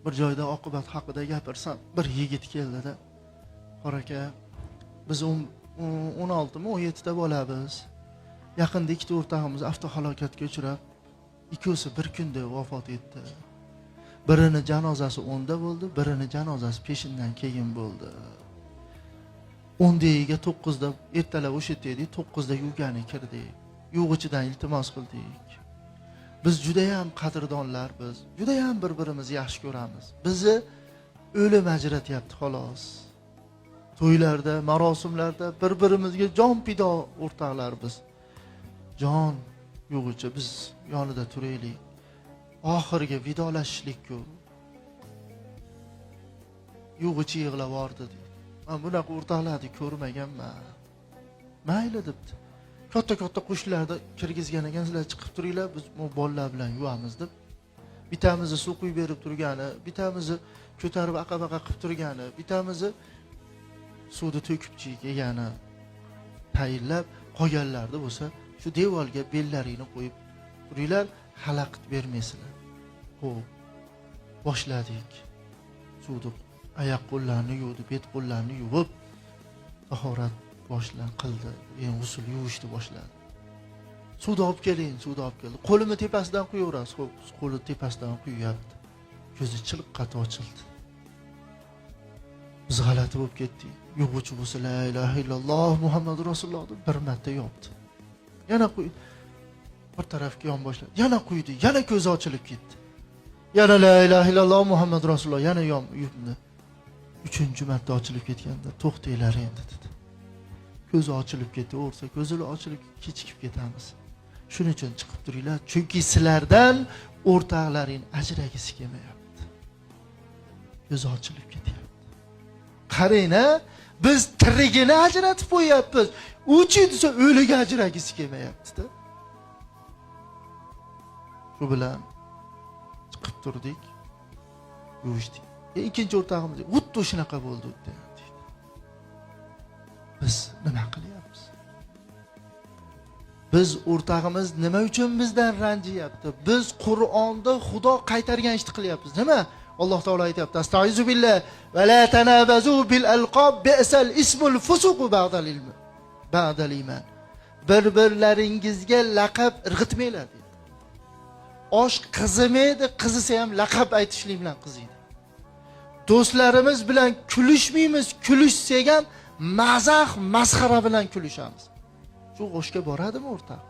Bir joyda oqibat haqida gapirsam, bir yigit keldi-da. Qora aka, biz 16 mi 17 ta bo'lamiz. Yaqinda ikkita o'rtog'imiz avtohalokatga uchrab, ikkosi bir kunda vafot etdi. Birini janozasi 10da bo'ldi, birini janozasi peshindan keyin bo'ldi. 10dagiga 9da ertalab o'sha yerda edik, 9da yugani kirdik. Yo'g'ichidan iltimos qildik. Biz juda ham qadrdonlar biz. Juda ham bir-birimizni yaxshi ko'ramiz. Bizni o'lim ajratyapti xolos. To'ylarda, marosimlarda bir-birimizga jon pido o'rtoqlar biz. Jon yo'g'ichi biz yonida turaylik. Oxirgi vidolashishlik-ku. Yo'g'ichi yig'lavordi dedi. Men bunaqa o'rtoqlarni ko'rmaganman. Mayli debdi. Katta qo'shlarda kirgizgan ekan, sizlar chiqib turinglar, biz bolalar bilan yuvamiz deb. Bitamizni suv quyib berib turgani, bitamizni ko'tarib aqa-baqa qilib turgani, bitamizni suvni to'kib yegani tayinlab qolganlarda bo'lsa, shu devorga bellaringni qo'yib turinglar, xalaqit bermaysizlar. Xo'p, boshladik. Suvni oyoq qo'llarni yuvdi, bet qo'llarni yuvib, tahorat qildi. Endi g'usl yuvishni boshladi. Suvni olib keling, suvni olib keldi. Qo'limni tepasidan quyaverasiz. Xo'p, qo'li tepasidan quyapti. Ko'zi chiliqqatib ochildi. Biz g'alati bo'lib ketdik. Yo'g'ichi bo'lsa la ilaha illalloh Muhammadur Rasululloh deb bir marta yopdi. Yana qo'y. Bir tarafga yon boshladi. Yana quydi, yana ko'zi ochilib ketdi. Yana la ilaha illalloh Muhammadur Rasululloh yana yupdi. 3-marta ochilib ketganda to'xtanglar endi dedi. Ko'zi ochilib ketaversa, ko'zlar ochilib kechikib ketamiz. Shuning uchun chiqib turinglar, chunki sizlardan o'rtoqlaring ajragisi kelmayapti. Ko'zi ochilib ketyapti. Qarang-a, biz tirigini ajratib qo'yapmiz. Uchinchisi o'ligi ajragisi kelmayapti-da. Shu bilan chiqib turdik, yuvishdik. Ikkinchi o'rtog'imiz xuddi shunaqa bo'ldi dedi. Biz nima qilyapmiz? Biz o'rtog'imiz nima uchun bizdan ranjiyapti? Biz Qur'onda Xudo qaytargan ishni qilyapmiz. Nima? Alloh taolo aytayapti: "Astag'izu billah va la tanabazu bil alqab bi'sal ismul fusuq ba'dal ilm." Ba'dal iman. Bir-birlaringizga laqab irg'itmanglar dedi. Osh qizimaydi, qizisa ham laqab aytishlik bilan qiziydi. Do'stlarimiz bilan kulishmaymiz, kulishsak ham mazah, masxara bilan kulishamiz. Shu oshga boradimi o'rtoq?